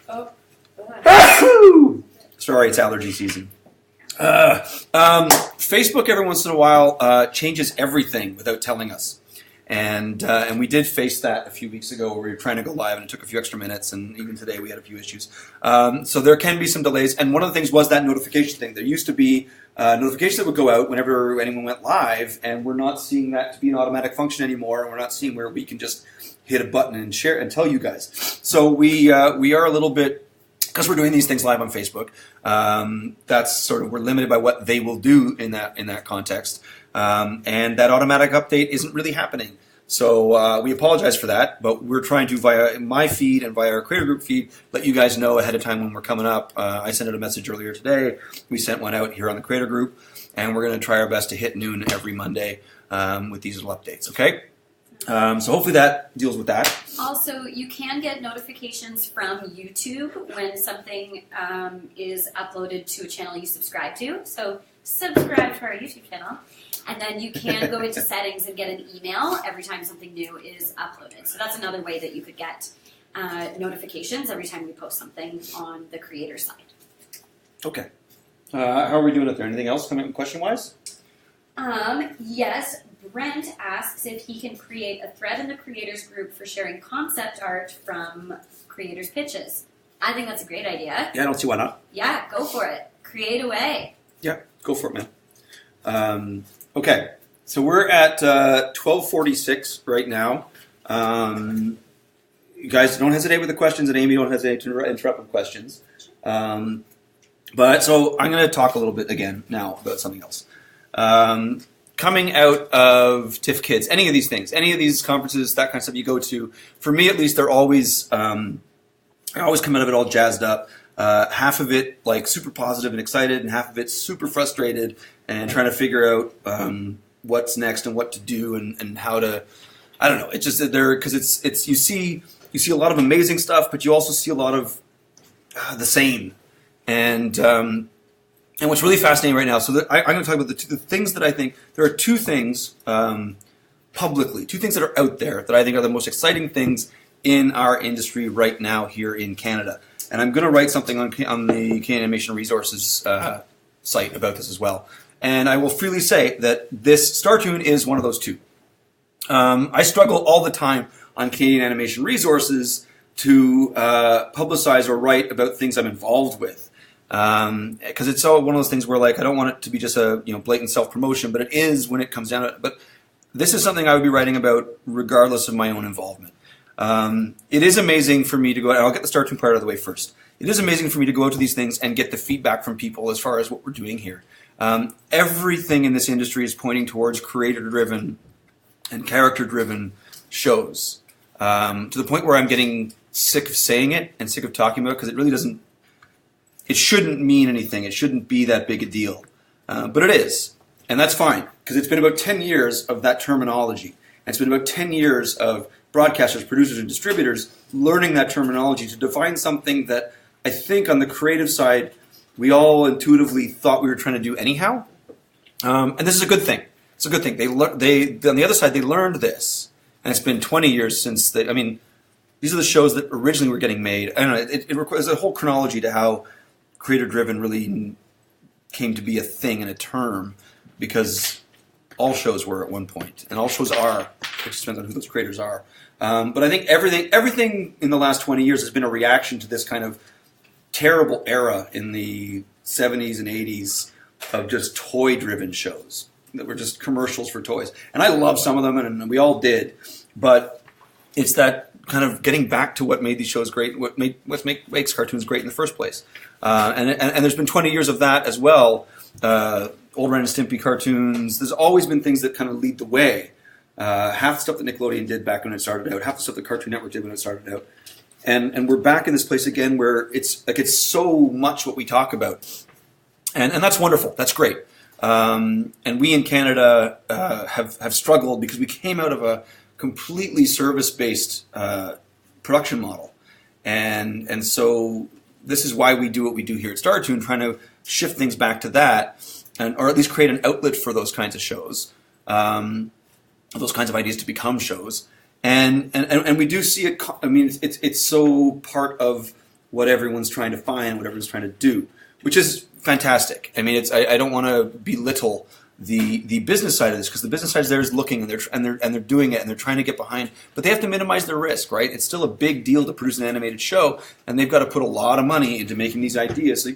Speaker 3: Oh.
Speaker 1: Sorry, it's allergy season. Facebook every once in a while changes everything without telling us, and we did face that a few weeks ago where we were trying to go live and it took a few extra minutes, and even today we had a few issues. So there can be some delays, and one of the things was that notification thing. There used to be notifications that would go out whenever anyone went live, and we're not seeing that to be an automatic function anymore, and we're not seeing where we can just hit a button and share and tell you guys. So we are a little bit. Because we're doing these things live on Facebook, that's sort of we're limited by what they will do in that context, and that automatic update isn't really happening. So we apologize for that, but we're trying to, via my feed and via our creator group feed, let you guys know ahead of time when we're coming up. I sent out a message earlier today. We sent one out here on the creator group, and we're going to try our best to hit noon every Monday with these little updates, okay? So hopefully that deals with that.
Speaker 5: Also, you can get notifications from YouTube when something is uploaded to a channel you subscribe to. So subscribe to our YouTube channel, and then you can go into settings and get an email every time something new is uploaded. So that's another way that you could get notifications every time we post something on the creator side.
Speaker 1: Okay. How are we doing out there? Anything else coming up question-wise?
Speaker 5: Yes, Brent asks if he can create a thread in the creators group for sharing concept art from creators' pitches. I think that's a great idea.
Speaker 1: Yeah, I don't see why not.
Speaker 5: Yeah, go for it. Create away.
Speaker 1: Yeah, go for it, man. Okay, so we're at 12:46 right now. You guys don't hesitate with the questions, and Amy, don't hesitate to interrupt with questions. But so I'm going to talk a little bit again now about something else. Coming out of TIFF Kids, any of these things, any of these conferences, that kind of stuff you go to, for me at least, they're always, I always come out of it all jazzed up. Half of it like super positive and excited, and half of it super frustrated and trying to figure out what's next and what to do and how to. I don't know. It's just that because it's you see a lot of amazing stuff, but you also see a lot of the same. And what's really fascinating right now, so I'm going to talk about the things that I think, there are two things publicly, two things that are out there that I think are the most exciting things in our industry right now here in Canada. And I'm going to write something on the Canadian Animation Resources site about this as well. And I will freely say that this Startoon is one of those two. I struggle all the time on Canadian Animation Resources to publicize or write about things I'm involved with. Because it's one of those things where, like, I don't want it to be just a blatant self-promotion, but it is when it comes down to it. But this is something I would be writing about regardless of my own involvement. It is amazing for me to go, and I'll get the Startoon part out of the way first. It is amazing for me to go out to these things and get the feedback from people as far as what we're doing here. Everything in this industry is pointing towards creator-driven and character-driven shows, to the point where I'm getting sick of saying it and sick of talking about it, because it really doesn't. It shouldn't mean anything. It shouldn't be that big a deal. But it is. And that's fine, because it's been about 10 years of that terminology. And it's been about 10 years of broadcasters, producers, and distributors learning that terminology to define something that I think on the creative side we all intuitively thought we were trying to do anyhow. And this is a good thing. It's a good thing. They on the other side, they learned this. And it's been 20 years since they, I mean, these are the shows that originally were getting made. I don't know, it requires a whole chronology to how creator-driven really came to be a thing and a term, because all shows were at one point, and all shows are. It just depends on who those creators are. But I think everything in the last 20 years has been a reaction to this kind of terrible era in the 70s and 80s of just toy-driven shows that were just commercials for toys. And I love some of them, and we all did, but it's that kind of getting back to what made these shows great, what makes cartoons great in the first place. And there's been 20 years of that as well. Old Ren and Stimpy cartoons. There's always been things that kind of lead the way. Half the stuff that Nickelodeon did back when it started out, half the stuff that Cartoon Network did when it started out. And we're back in this place again where it's so much what we talk about. And that's wonderful. That's great. And we in Canada have struggled because we came out of a completely service-based production model. And so this is why we do what we do here at Startoon, trying to shift things back to that, or at least create an outlet for those kinds of shows, those kinds of ideas to become shows. And we do see it. I mean, it's so part of what everyone's trying to find, what everyone's trying to do, which is fantastic. I mean, I don't want to belittle the business side of this, because the business side there is looking and they're doing it and they're trying to get behind, but they have to minimize their risk, right? It's still a big deal to produce an animated show, and they've got to put a lot of money into making these ideas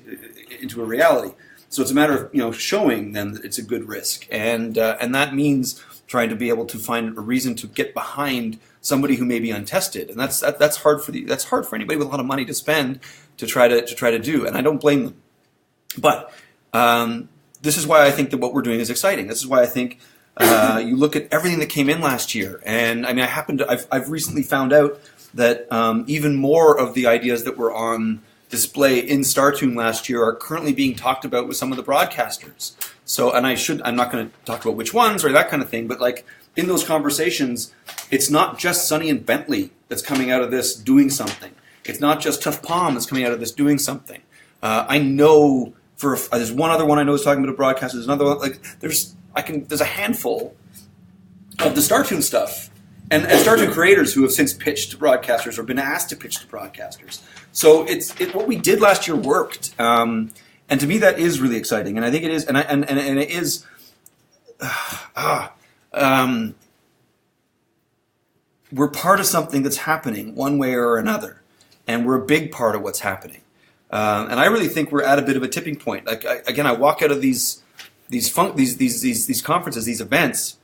Speaker 1: into a reality. So it's a matter of showing them that it's a good risk, and that means trying to be able to find a reason to get behind somebody who may be untested, and that's hard for anybody with a lot of money to spend to try to do, and I don't blame them, but. This is why I think that what we're doing is exciting. This is why I think You look at everything that came in last year, and I mean, I've recently found out that even more of the ideas that were on display in Startoon last year are currently being talked about with some of the broadcasters. So, and I'm not going to talk about which ones or that kind of thing, but like in those conversations, it's not just Sonny and Bentley that's coming out of this doing something. It's not just Tough Palm that's coming out of this doing something. I know there's one other one I know is talking about a broadcaster. There's another one there's a handful of the Startoon stuff. And Startoon creators who have since pitched to broadcasters or been asked to pitch to broadcasters. So what we did last year worked, and to me that is really exciting. And I think it is, and it is. We're part of something that's happening one way or another, and we're a big part of what's happening. And I really think we're at a bit of a tipping point. Like I walk out of these conferences, these events.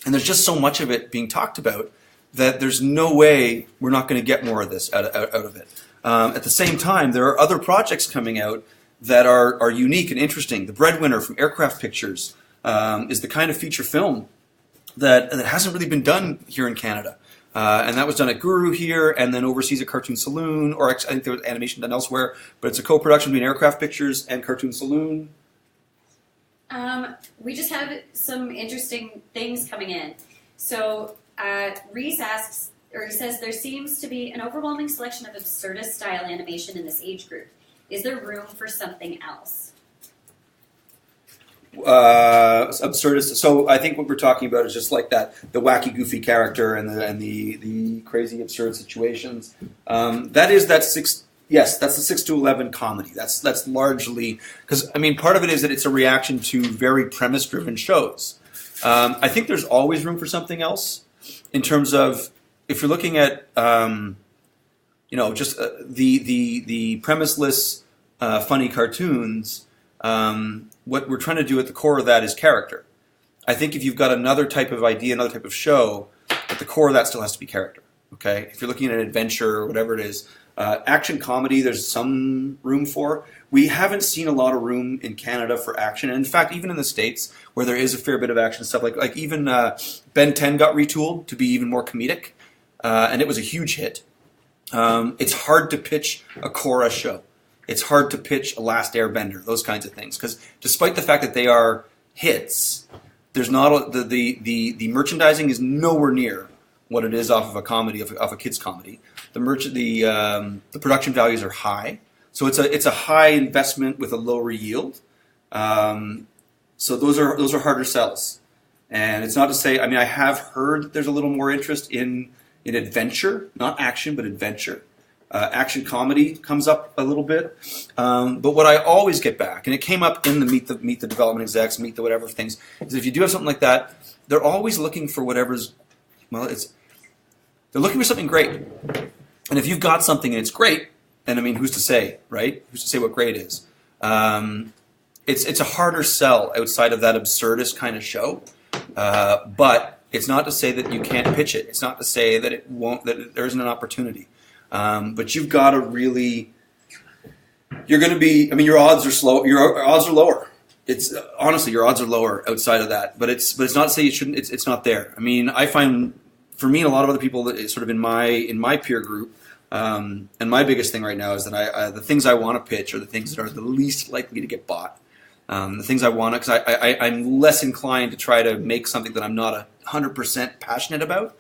Speaker 1: And there's just so much of it being talked about that there's no way we're not going to get more of this out of it. At the same time, there are other projects coming out that are unique and interesting. The Breadwinner from Aircraft Pictures is the kind of feature film that hasn't really been done here in Canada. And that was done at Guru here and then overseas at Cartoon Saloon, or I think there was animation done elsewhere, but it's a co-production between Aircraft Pictures and Cartoon Saloon.
Speaker 5: We just have some interesting things coming in. So Reese asks, or he says, there seems to be an overwhelming selection of absurdist style animation in this age group. Is there room for something else?
Speaker 1: Absurdist. So I think what we're talking about is just like that, the wacky, goofy character and the crazy, absurd situations. That's the 6 to 11 comedy. That's largely because I mean part of it is that it's a reaction to very premise-driven shows. I think there's always room for something else in terms of if you're looking at just the premiseless funny cartoons. What we're trying to do at the core of that is character. I think if you've got another type of idea, another type of show, at the core of that still has to be character. Okay, if you're looking at an adventure or whatever it is. Action comedy, there's some room for. We haven't seen a lot of room in Canada for action. And in fact, even in the States, where there is a fair bit of action stuff, like even Ben 10 got retooled to be even more comedic, and it was a huge hit. It's hard to pitch a Korra show. It's hard to pitch a Last Airbender, those kinds of things. Because despite the fact that they are hits, there's not the merchandising is nowhere near what it is off of a comedy, of a kid's comedy. The production values are high, so it's a high investment with a lower yield. So those are harder sells, and it's not to say. I mean, I have heard that there's a little more interest in adventure, not action, but adventure. Action comedy comes up a little bit, but what I always get back, and it came up in the meet the development execs, meet the whatever things, is if you do have something like that, they're always looking for whatever's they're looking for something great. And if you've got something and it's great, and I mean, who's to say, right? Who's to say what great is? It's a harder sell outside of that absurdist kind of show. But it's not to say that you can't pitch it. It's not to say that there isn't an opportunity. But you've got to really, you're going to be, I mean, your odds are lower. It's honestly, your odds are lower outside of that. But it's not to say you shouldn't, it's not there. I mean, I find, for me and a lot of other people that sort of in my peer group, and my biggest thing right now is that the things I want to pitch are the things that are the least likely to get bought. The things I want to, because I'm less inclined to try to make something that I'm not 100% passionate about,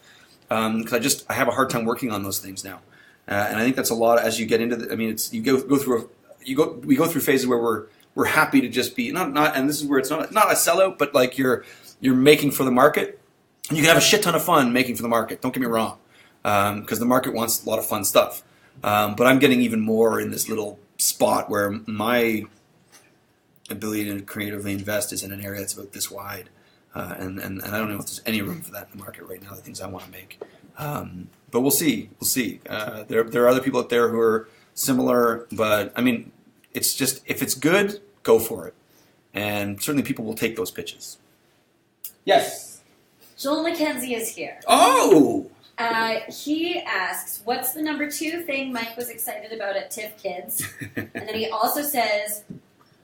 Speaker 1: because I have a hard time working on those things now, and I think that's a lot as you get into the. I mean, we go through phases where we're happy to just be not, and this is where it's not a sellout, but like you're making for the market. You can have a shit ton of fun making for the market. Don't get me wrong, because the market wants a lot of fun stuff. But I'm getting even more in this little spot where my ability to creatively invest is in an area that's about this wide, and I don't know if there's any room for that in the market right now. The things I want to make, but we'll see. We'll see. There are other people out there who are similar, but I mean, it's just if it's good, go for it, and certainly people will take those pitches. Yes.
Speaker 5: Joel McKenzie is here.
Speaker 1: Oh!
Speaker 5: He asks, what's the number 2 thing Mike was excited about at TIFF Kids? And then he also says,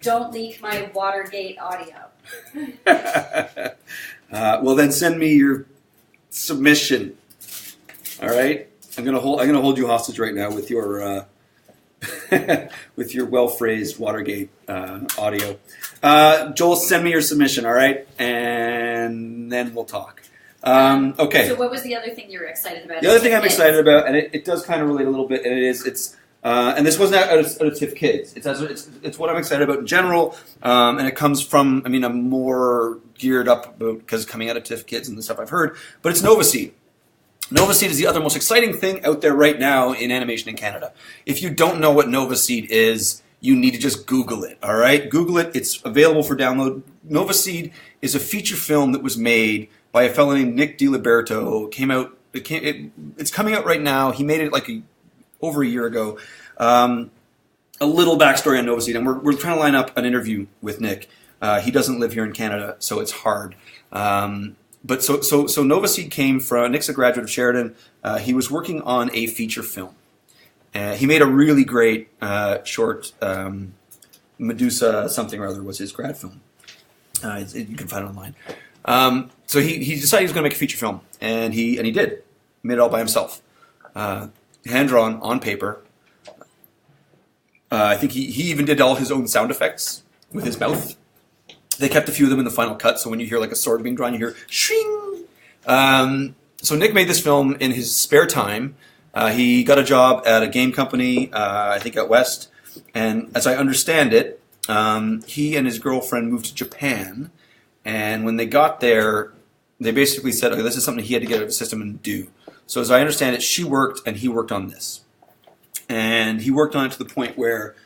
Speaker 5: don't leak my Watergate audio.
Speaker 1: Well, then send me your submission. All right, I'm gonna hold you hostage right now with your with your well phrased Watergate audio. Joel, send me your submission. All right, and then we'll talk. Okay.
Speaker 5: So what was the other thing you were excited about?
Speaker 1: The other thing I'm excited about, and it does kind of relate a little bit, and and this wasn't out of TIFF Kids. It's what I'm excited about in general, and it comes from, I'm more geared up about because coming out of TIFF Kids and the stuff I've heard, but it's Nova Seed. Nova Seed is the other most exciting thing out there right now in animation in Canada. If you don't know what Nova Seed is, you need to just Google it, all right? Google it. It's available for download. Nova Seed is a feature film that was made by a fellow named Nick DiLiberto. It's coming out right now. He made it over a year ago. A little backstory on Nova Seed, and we're trying to line up an interview with Nick. He doesn't live here in Canada, so it's hard. But so Nova Seed came from, Nick's a graduate of Sheridan. He was working on a feature film. He made a really great short, Medusa something or other was his grad film. You can find it online. So he decided he was going to make a feature film, and he did. He made it all by himself, hand drawn on paper. I think he even did all his own sound effects with his mouth. They kept a few of them in the final cut, so when you hear like a sword being drawn, you hear shing. So Nick made this film in his spare time. He got a job at a game company, I think out west, and as I understand it, he and his girlfriend moved to Japan. And when they got there, they basically said, okay, this is something he had to get out of the system and do. So as I understand it, she worked and he worked on this. And he worked on it to the point where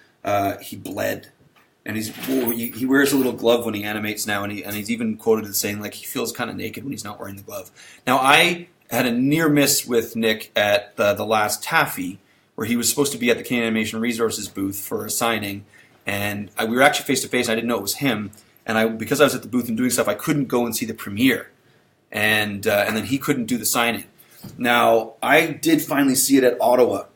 Speaker 1: he bled. And he wears a little glove when he animates now, and he's even quoted as saying he feels kind of naked when he's not wearing the glove. Now, I had a near miss with Nick at the last Taffy, where he was supposed to be at the Canadian Animation Resources booth for a signing, and we were actually face to face. I didn't know it was him. And because I was at the booth and doing stuff, I couldn't go and see the premiere, and then he couldn't do the signing. Now, I did finally see it at Ottawa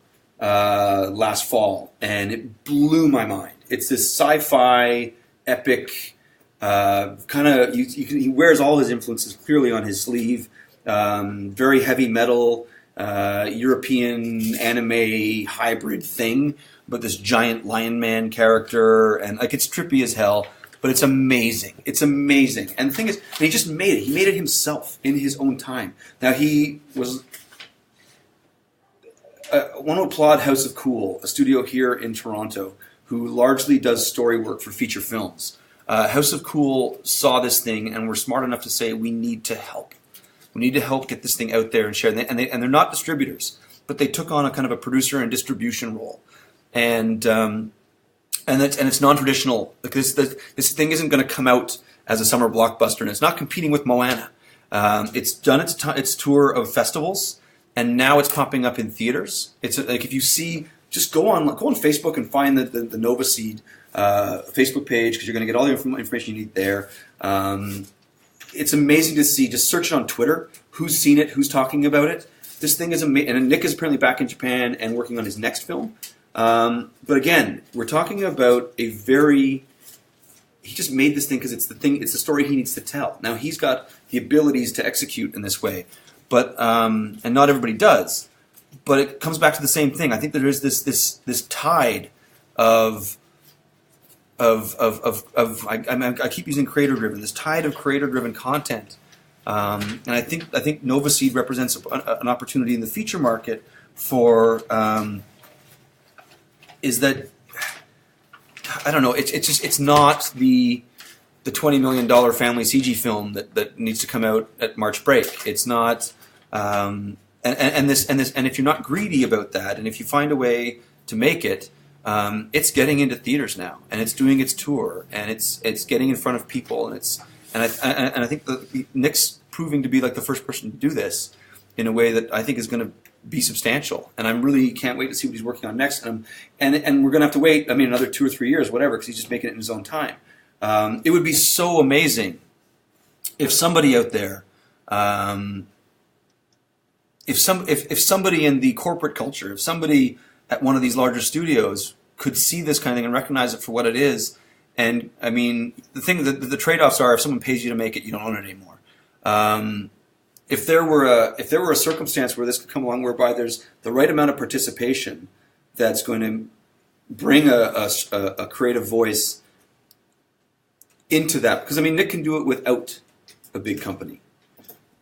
Speaker 1: last fall, and it blew my mind. It's this sci-fi epic kind of. He wears all his influences clearly on his sleeve. Very heavy metal, European anime hybrid thing, but this giant lion man character, and it's trippy as hell. But it's amazing. It's amazing. And the thing is, he just made it. He made it himself in his own time. Now, he was... I want to applaud House of Cool, a studio here in Toronto, who largely does story work for feature films. House of Cool saw this thing and were smart enough to say, we need to help. We need to help get this thing out there and share. And they're not distributors, but they took on a kind of a producer and distribution role. And it's non-traditional. This thing isn't going to come out as a summer blockbuster, and it's not competing with Moana. It's done its tour of festivals, and now it's popping up in theaters. It's if you see, just go on Facebook and find the Nova Seed Facebook page, because you're going to get all the information you need there. It's amazing to see. Just search it on Twitter. Who's seen it? Who's talking about it? This thing is amazing. And Nick is apparently back in Japan and working on his next film. But again, we're talking about he just made this thing because it's the story he needs to tell. Now, he's got the abilities to execute in this way, but, and not everybody does, but it comes back to the same thing. I think there is this tide of I keep using creator-driven, this tide of creator-driven content. And I think Nova Seed represents an opportunity in the feature market for, is that, I don't know, it's not the $20 million family CG film that needs to come out at March break. It's not, and if you're not greedy about that, and if you find a way to make it, it's getting into theaters now, and it's doing its tour, and it's getting in front of people, and I think Nick's proving to be the first person to do this in a way that I think is going to be substantial, and I really can't wait to see what he's working on next. And we're going to have to wait, another 2 or 3 years, whatever, because he's just making it in his own time. It would be so amazing if somebody out there, if somebody in the corporate culture, if somebody at one of these larger studios could see this kind of thing and recognize it for what it is. And the thing that the trade-offs are, if someone pays you to make it, you don't own it anymore. If there were a circumstance where this could come along, whereby there's the right amount of participation, that's going to bring a creative voice into that. Because I mean, Nick can do it without a big company,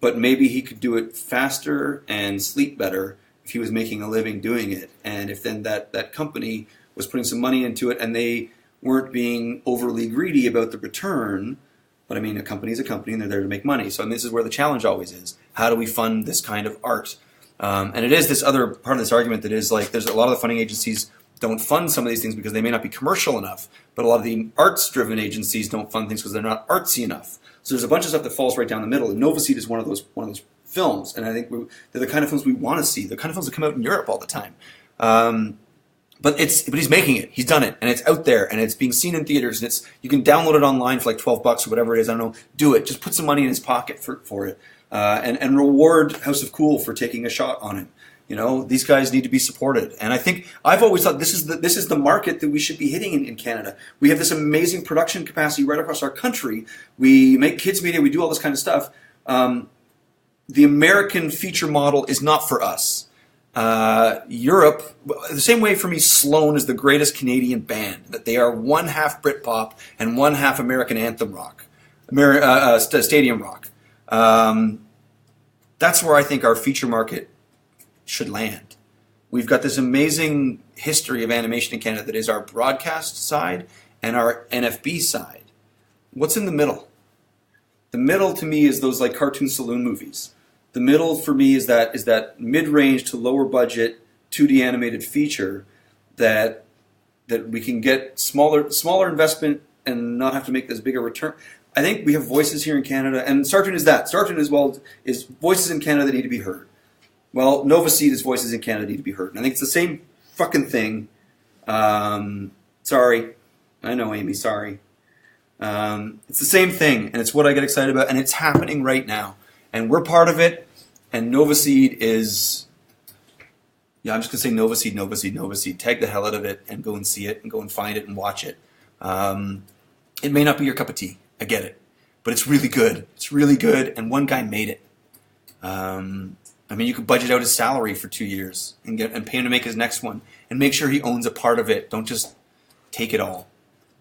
Speaker 1: but maybe he could do it faster and sleep better if he was making a living doing it, and if then that company was putting some money into it, and they weren't being overly greedy about the return. But I mean, a company is a company, and they're there to make money. So this is where the challenge always is. How do we fund this kind of art? And it is this other part of this argument that is like, there's a lot of the funding agencies don't fund some of these things because they may not be commercial enough, but a lot of the arts-driven agencies don't fund things because they're not artsy enough. So there's a bunch of stuff that falls right down the middle, and Nova Seed is one of those films, and I think they're the kind of films we want to see, the kind of films that come out in Europe all the time. But he's making it. He's done it, and it's out there, and it's being seen in theaters, and you can download it online for like $12 or whatever it is. I don't know. Do it. Just put some money in his pocket for it, and reward House of Cool for taking a shot on him. You know, these guys need to be supported, and I think I've always thought this is the market that we should be hitting in Canada. We have this amazing production capacity right across our country. We make kids media. We do all this kind of stuff. The American feature model is not for us. Europe, the same way for me, Sloan is the greatest Canadian band. That they are one half Britpop and one half American anthem rock, stadium rock. That's where I think our feature market should land. We've got this amazing history of animation in Canada that is our broadcast side and our NFB side. What's in the middle? The middle to me is those like cartoon saloon movies. The middle for me is that mid-range to lower budget 2D animated feature that we can get smaller investment and not have to make this bigger return. I think we have voices here in Canada, and Startoon is that. Startoon as well is voices in Canada that need to be heard. Well, Nova Seed is voices in Canada need to be heard. And I think it's the same fucking thing. Sorry. I know, Amy, sorry. It's the same thing, and it's what I get excited about, and it's happening right now. And we're part of it, and Nova Seed is... Yeah, I'm just going to say Nova Seed, Nova Seed, Nova Seed. Tag the hell out of it and go and see it and go and find it and watch it. It may not be your cup of tea. I get it. But it's really good. It's really good, and one guy made it. I mean, you could budget out his salary for 2 years and pay him to make his next one and make sure he owns a part of it. Don't just take it all.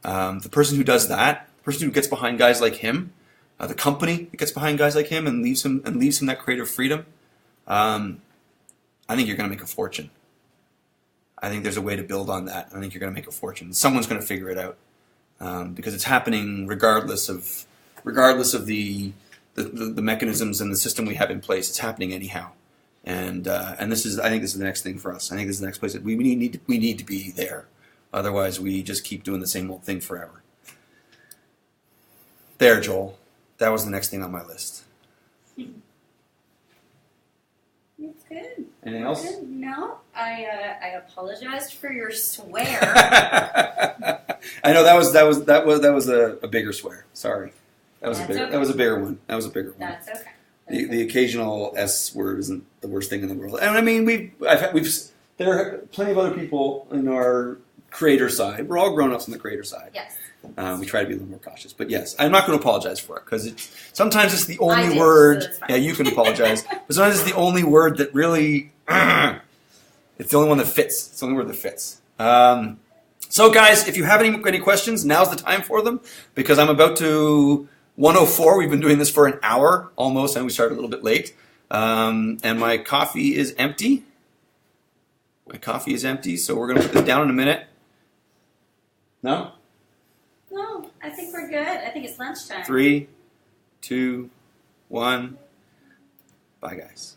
Speaker 1: The person who does that, the person who gets behind guys like him, the company that gets behind guys like him and leaves him that creative freedom, I think you're going to make a fortune. I think there's a way to build on that. I think you're going to make a fortune. Someone's going to figure it out because it's happening regardless of the mechanisms and the system we have in place. It's happening anyhow. And I think this is the next thing for us. I think this is the next place that we need to be there. Otherwise, we just keep doing the same old thing forever. There, Joel. That was the next thing on my list.
Speaker 5: It's good.
Speaker 1: Anything else?
Speaker 5: Good. No, I apologized for your swear.
Speaker 1: I know that was a bigger swear. Sorry, that was
Speaker 5: That's
Speaker 1: a bigger
Speaker 5: okay.
Speaker 1: that was a bigger one. That was a bigger one.
Speaker 5: That's okay.
Speaker 1: The occasional S word isn't the worst thing in the world. And I mean, there are plenty of other people in our creator side. We're all grown-ups on the creator side.
Speaker 5: Yes.
Speaker 1: We try to be a little more cautious. But yes, I'm not going to apologize for it because sometimes it's the
Speaker 5: I
Speaker 1: only
Speaker 5: did,
Speaker 1: word.
Speaker 5: so that's fine.
Speaker 1: Yeah, you can apologize. But sometimes it's the only word that really, it's the only one that fits. It's the only word that fits. So guys, if you have any questions, now's the time for them because I'm about to 1:04. We've been doing this for an hour almost, and we started a little bit late. And my coffee is empty. So we're going to put this down in a minute. No?
Speaker 5: No, I think we're good. I think it's lunchtime.
Speaker 1: 3, 2, 1. Bye, guys.